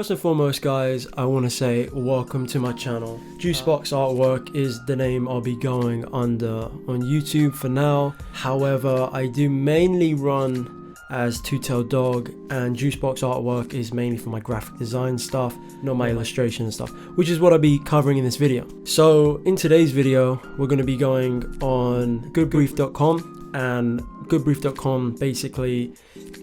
First and foremost, guys, I want to say welcome to my channel. Juicebox Artwork is the name I'll be going under on YouTube for now. However, I do mainly run as Two Tailed Dog, and Juicebox Artwork is mainly for my graphic design stuff, not my illustration and stuff, which is what I'll be covering in this video. So in today's video, we're going to be going on Goodbrief.com, and Goodbrief.com basically,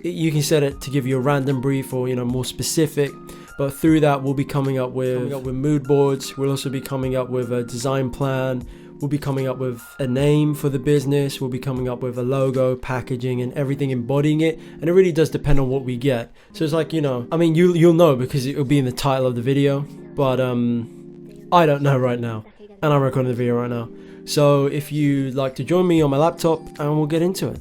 you can set it to give you a random brief or more specific, but through that we'll be coming up with mood boards. We'll also be coming up with a design plan. We'll be coming up with a name for the business. We'll be coming up with a logo, packaging, and everything embodying it. And it really does depend on what we get. So it's like, I mean, you'll know because it will be in the title of the video. But I don't know right now, and I'm recording the video right now. So if you'd like to join me on my laptop, and we'll get into it.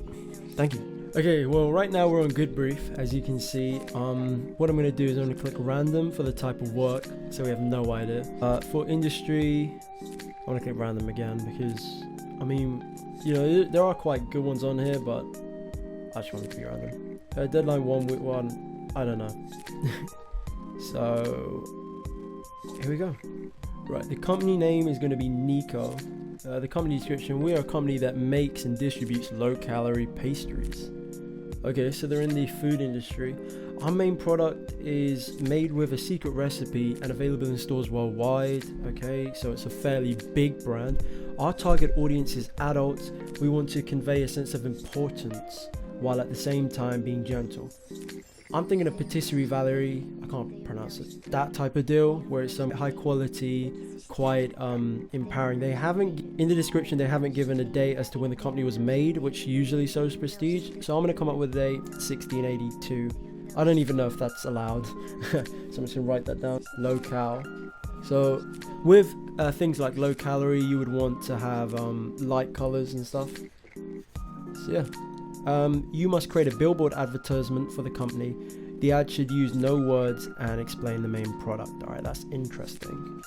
Thank you. Okay, well, right now we're on Goodbrief, as you can see. What I'm going to do is I'm going to click random for the type of work, so we have no idea. For industry, I want to click random again because, I mean, there are quite good ones on here, but I just want to click random. Deadline 1 week 1, I don't know. So, here we go. Right, the company name is going to be NICO. The company description: we are a company that makes and distributes low-calorie pastries. Okay, so they're in the food industry. Our main product is made with a secret recipe and available in stores worldwide. Okay, so it's a fairly big brand. Our target audience is adults. We want to convey a sense of importance while at the same time being gentle. I'm thinking of Pastry Valerie, I can't pronounce it, that type of deal where it's some high quality, quite empowering. They haven't, in the description, they haven't given a date as to when the company was made, which usually shows prestige. So I'm going to come up with a date, 1682. I don't even know if that's allowed. So I'm just going to write that down. Low cal. So with things like low calorie, you would want to have light colors and stuff. So yeah. You must create a billboard advertisement for the company. The ad should use no words and explain the main product. Alright, that's interesting.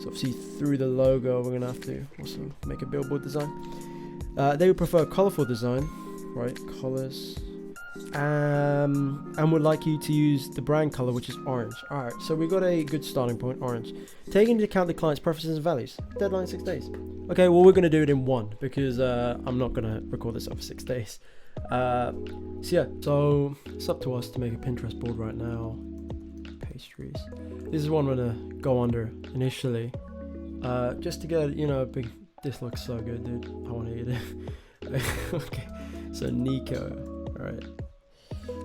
So obviously through the logo, we're going to have to also make a billboard design. They would prefer a colorful design, right? Colors. And would like you to use the brand color, which is orange. Alright, so we got a good starting point, orange. Taking into account the client's preferences and values. Deadline 6 days. Okay, well, we're going to do it in 1 because I'm not going to record this over 6 days. So yeah, so it's up to us to make a Pinterest board right now. Pastries. This is one I'm going to go under initially. Just to get, big. This looks so good, dude. I want to eat it. Okay, so NICO. Alright.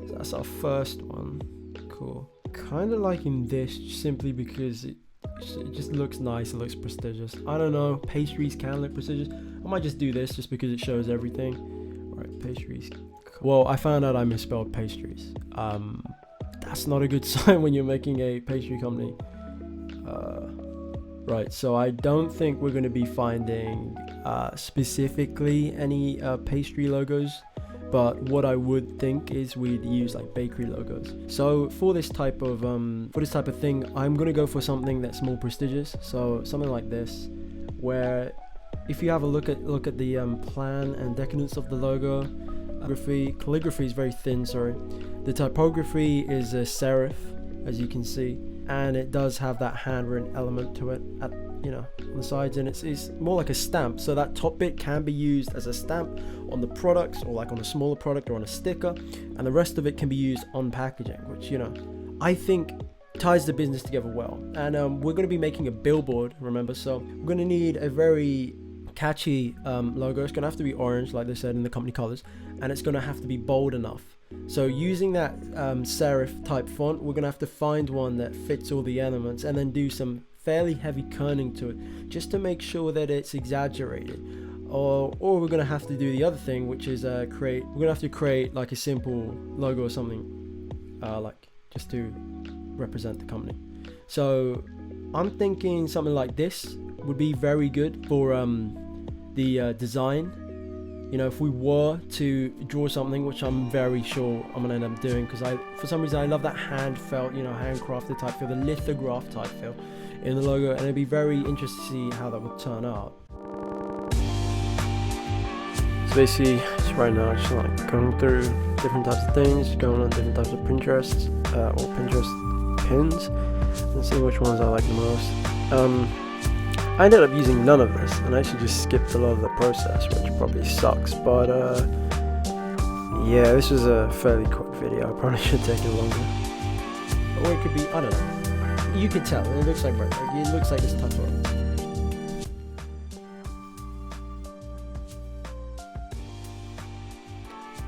So that's our first one. Cool. Kind of liking this simply because it just looks nice, it looks prestigious. I don't know, pastries can look prestigious. I might just do this just because it shows everything. Alright, pastries. Well, I found out I misspelled pastries. That's not a good sign when you're making a pastry company. Right, so I don't think we're going to be finding specifically any pastry logos. But what I would think is we'd use like bakery logos. So for this type of thing, I'm gonna go for something that's more prestigious. So something like this, where if you have a look at the plan and decadence of the logo, calligraphy is very thin. Sorry, the typography is a serif, as you can see, and it does have that handwritten element to it at on the sides, and it's more like a stamp. So that top bit can be used as a stamp on the products, or like on a smaller product or on a sticker, and the rest of it can be used on packaging, which I think ties the business together well. And we're going to be making a billboard, remember, so we're going to need a very catchy logo. It's going to have to be orange, like they said, in the company colors, and it's going to have to be bold enough. So using that serif type font, we're going to have to find one that fits all the elements, and then do some fairly heavy kerning to it, just to make sure that it's exaggerated. Or we're gonna have to do the other thing, which is we're gonna have to create like a simple logo or something, like just to represent the company. So I'm thinking something like this would be very good for the design. If we were to draw something, which I'm very sure I'm gonna end up doing, because for some reason I love that hand felt, handcrafted type feel, the lithograph type feel in the logo, and it'd be very interesting to see how that would turn out. So basically, just right now, just like going through different types of things, going on different types of Pinterest pins. Let's see which ones I like the most. I ended up using none of this, and I actually just skipped a lot of the process, which probably sucks, but yeah, this was a fairly quick video. I probably should have taken longer. Or it could be, I don't know. You can tell, it looks like bread. It looks like it's tougher.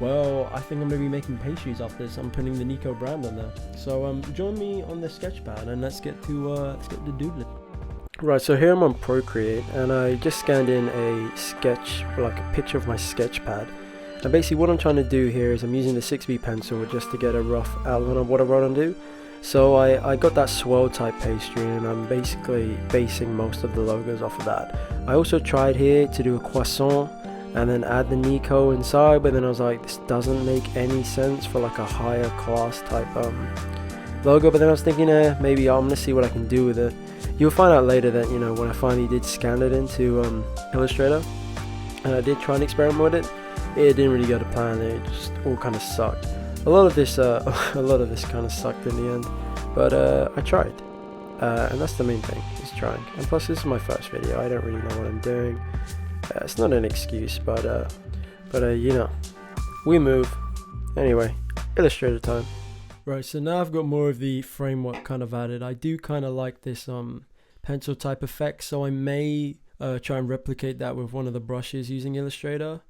Well, I think I'm going to be making pastries after this. I'm putting the NICO brand on there. So join me on the sketchpad and let's get to doodling. Right, so here I'm on Procreate and I just scanned in a sketch, like a picture of my sketch pad. And basically what I'm trying to do here is I'm using the 6B pencil just to get a rough outline of what I want to do. So I got that swirl type pastry and I'm basically basing most of the logos off of that. I also tried here to do a croissant and then add the NICO inside, but then I was like, this doesn't make any sense for like a higher class type logo. But then I was thinking, maybe I'm gonna see what I can do with it. You'll find out later that, you know, when I finally did scan it into Illustrator and I did try and experiment with it, it didn't really go to plan. It just all kind of sucked. A lot of this kind of sucked in the end, but I tried, and that's the main thing, is trying. And plus, this is my first video. I don't really know what I'm doing. It's not an excuse, but you know, we move. Anyway, Illustrator time. Right, so now I've got more of the framework kind of added. I do kind of like this pencil type effect, so I may try and replicate that with one of the brushes using Illustrator.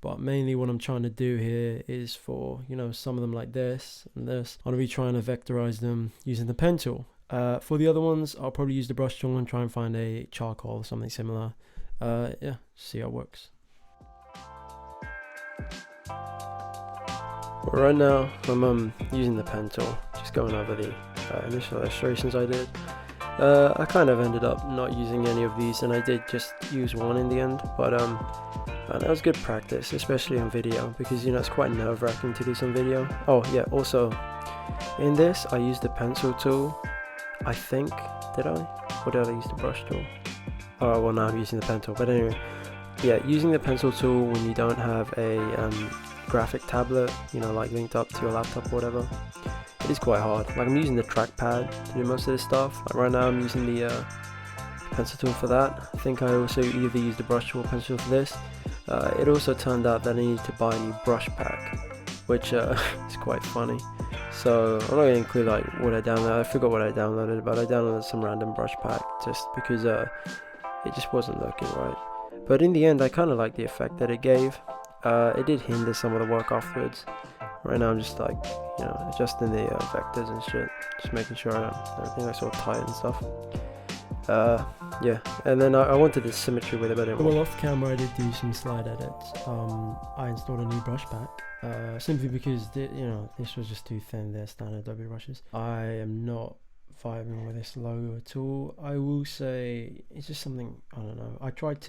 But mainly what I'm trying to do here is for, you know, some of them like this and this, I'm going to be trying to vectorize them using the pen tool. For the other ones, I'll probably use the brush tool and try and find a charcoal or something similar. Yeah, see how it works. Well, right now, I'm using the pen tool, just going over the initial illustrations I did. I kind of ended up not using any of these, and I did just use one in the end, but that was good practice, especially on video, because, you know, it's quite nerve-wracking to do some video. Oh yeah, also in this I used the pencil tool, I think. Did I? Or did I use the brush tool? Oh well, now I'm using the pen tool. But anyway, yeah, using the pencil tool when you don't have a graphic tablet, you know, like linked up to your laptop or whatever, it is quite hard. Like, I'm using the trackpad to do most of this stuff. Like right now I'm using the pencil tool for that. I think I also either used the brush tool or pencil for this. It also turned out that I needed to buy a new brush pack, which is quite funny. So I'm not going to include like what I downloaded. I forgot what I downloaded, but I downloaded some random brush pack just because it just wasn't looking right. But in the end, I kind of like the effect that it gave. It did hinder some of the work afterwards. Right now I'm just like, you know, adjusting the vectors and shit, just making sure everything looks all tight and stuff. Yeah, and then I wanted the symmetry with it, but well, off camera I did do some slide edits. I installed a new brush pack, simply because you know, this was just too thin. They're standard Adobe brushes. I am not vibing with this logo at all. I will say it's just something, I don't know. I tried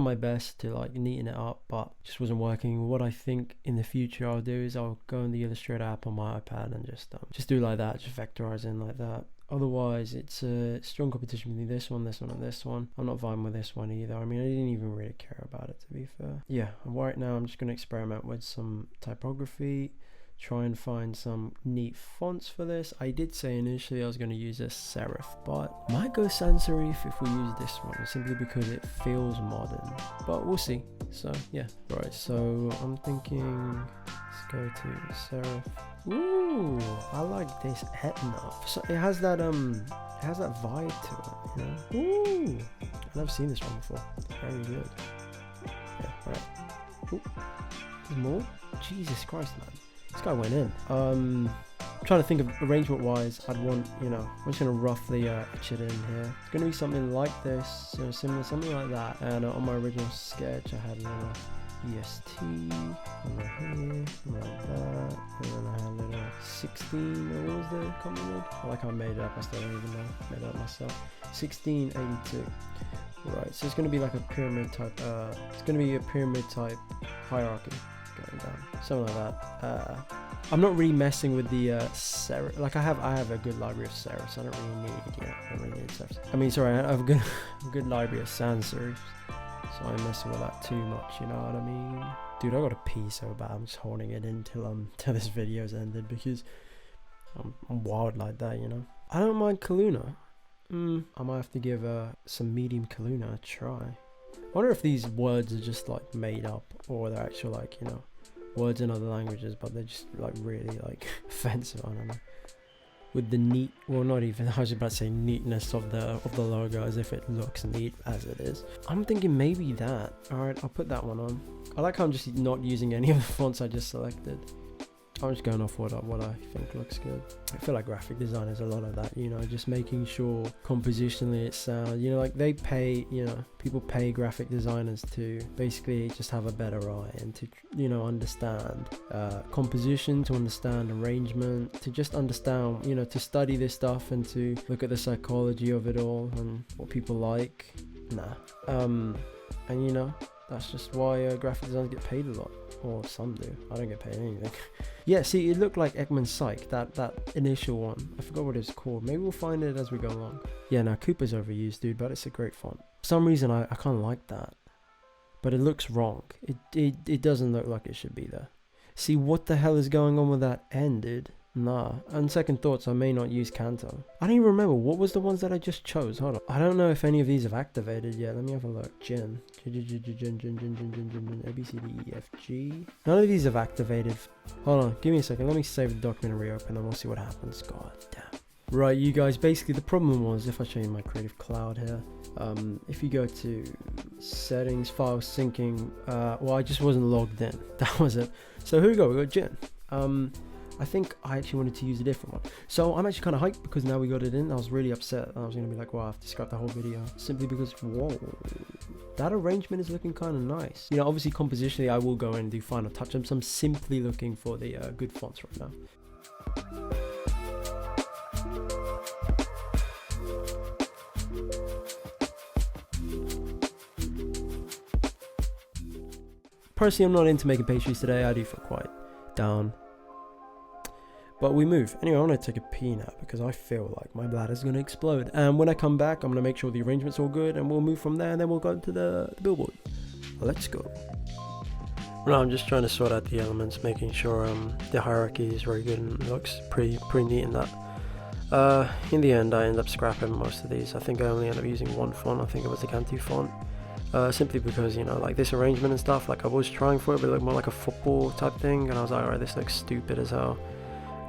my best to like neaten it up, but it just wasn't working. What I think in the future I'll do is I'll go in the Illustrator app on my iPad and just do like that, just vectorize in like that. Otherwise, it's a strong competition between this one, and this one. I'm not vibing with this one either. I mean, I didn't even really care about it, to be fair. Yeah, right now I'm just going to experiment with some typography, try and find some neat fonts for this. I did say initially I was going to use a serif, but might go sans serif if we use this one, simply because it feels modern. But we'll see. So, yeah. Right, so I'm thinking, let's go to serif. Ooh, I like this Etna. So it has that vibe to it, you know. Ooh, I've never seen this one before. Very good. Yeah, right. Ooh, there's more? Jesus Christ, man. This guy went in. I'm trying to think of arrangement wise. I'd want, you know, I'm just gonna roughly etch it in here. It's gonna be something like this, you know, similar, something like that. And on my original sketch, I had a little EST over here, like that, and then I had a little 16, what was the company made? I like how I made it up, I still don't even know, made it up myself. 1682. Right, so it's going to be like a pyramid type, it's going to be a pyramid type hierarchy going down, something like that. I'm not really messing with the serif. Like I have a good library of serifs. I don't really need serifs. I mean, sorry, I have a good library of sans serifs. So I'm messing with that too much, you know what I mean? Dude, I gotta pee so bad. I'm just holding it in till this video's ended, because I'm wild like that, you know. I don't mind Kaluna. I might have to give some medium Kaluna a try. I wonder if these words are just like made up, or they're actual like, you know, words in other languages, but they're just like really like offensive. I don't know. With the neat, well, not even, I was about to say neatness of the logo, as if it looks neat as it is. I'm thinking maybe that. All right, I'll put that one on. I like how I'm just not using any of the fonts I just selected. I'm just going off what I think looks good. I feel like graphic design is a lot of that, you know, just making sure compositionally it sounds, you know, like they pay, you know, people pay graphic designers to basically just have a better eye and to, you know, understand composition, to understand arrangement, to just understand, you know, to study this stuff and to look at the psychology of it all and what people like. And you know, that's just why graphic designers get paid a lot, or some do. I don't get paid anything. Yeah, see, it looked like Ekman Psych, that initial one. I forgot what it's called. Maybe we'll find it as we go along. Yeah, now Cooper's overused, dude, but it's a great font. For some reason, I kind of like that, but it looks wrong. It doesn't look like it should be there. See, what the hell is going on with that N, dude? Nah, on second thoughts, I may not use Canto. I don't even remember, what was the ones that I just chose? Hold on. I don't know if any of these have activated yet. Let me have a look. Gin, A, B, C, D, E, F, G. None of these have activated. Hold on, give me a second. Let me save the document and reopen and we'll see what happens. God damn. Right, you guys, basically the problem was, if I show you my Creative Cloud here, if you go to settings, file syncing, well, I just wasn't logged in. That was it. So here we go, we got Gin. I think I actually wanted to use a different one. So I'm actually kind of hyped because now we got it in. I was really upset. I was going to be like, well, I have to scrap the whole video. Simply because, whoa, that arrangement is looking kind of nice. You know, obviously compositionally, I will go in and do final touch-ups. I'm simply looking for the good fonts right now. Personally, I'm not into making pastries today. I do feel quite down. But we move. Anyway, I want to take a pee now because I feel like my bladder's going to explode. And when I come back, I'm going to make sure the arrangement's all good and we'll move from there and then we'll go into the billboard. Let's go. Well, I'm just trying to sort out the elements, making sure the hierarchy is very good and looks pretty neat in that. In the end, I end up scrapping most of these. I think I only end up using one font. I think it was the Cantu font. Simply because, you know, like this arrangement and stuff, like I was trying for it, but it looked more like a football type thing. And I was like, alright, this looks stupid as hell.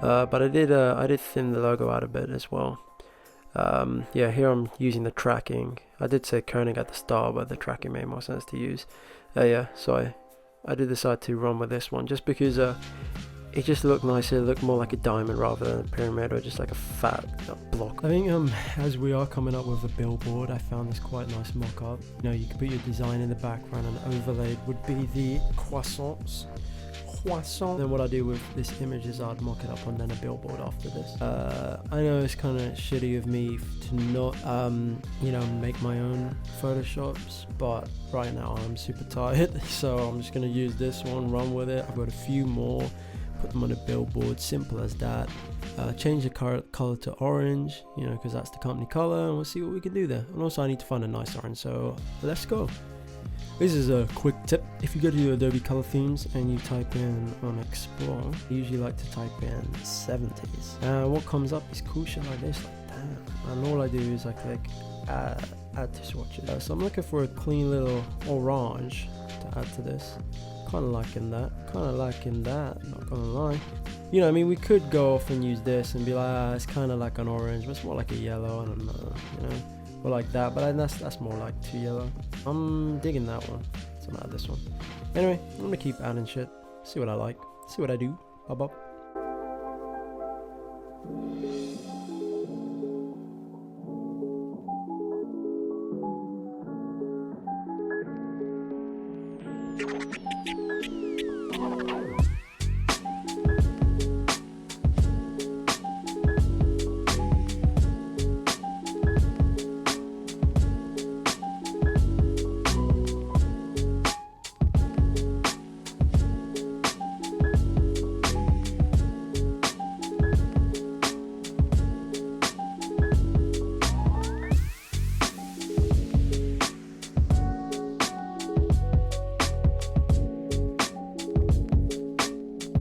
But I did thin the logo out a bit as well. Yeah, here I'm using the tracking. I did say kerning at the start, but the tracking made more sense to use. Yeah, so I did decide to run with this one just because it just looked nicer. It looked more like a diamond rather than a pyramid or just like a fat block. I think as we are coming up with a billboard, I found this quite nice mock-up. You know, you can put your design in the background and overlaid would be the croissants. Then what I do with this image is I'd mock it up and then a billboard after this. I know it's kind of shitty of me to not, you know, make my own photoshops, but right now I'm super tired, so I'm just gonna use this one, run with it. I've got a few more, put them on a billboard, simple as that. Change the color to orange, you know, because that's the company color, and we'll see what we can do there. And also I need to find a nice orange, so let's go. This is a quick tip. If you go to Adobe Color Themes and you type in on Explore, I usually like to type in 70s. What comes up is cool shit like this, like damn. And all I do is I click add to swatches. So I'm looking for a clean little orange to add to this. Kind of liking that, not gonna lie. You know, I mean, we could go off and use this and be like, it's kind of like an orange, but it's more like a yellow, I don't know, you know. Or like that, but that's more like too yellow. I'm digging that one, so I'm gonna add this one. Anyway, I'm gonna keep adding shit, see what I like, see what I do. Bop.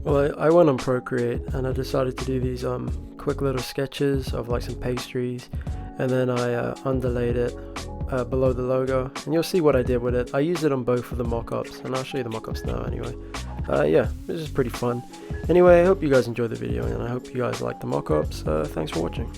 Well, I went on Procreate and I decided to do these quick little sketches of like some pastries, and then I underlaid it below the logo, and you'll see what I did with it. I used it on both of the mock-ups, and I'll show you the mock-ups now anyway. Yeah, this is pretty fun. Anyway, I hope you guys enjoyed the video, and I hope you guys liked the mock-ups. Thanks for watching.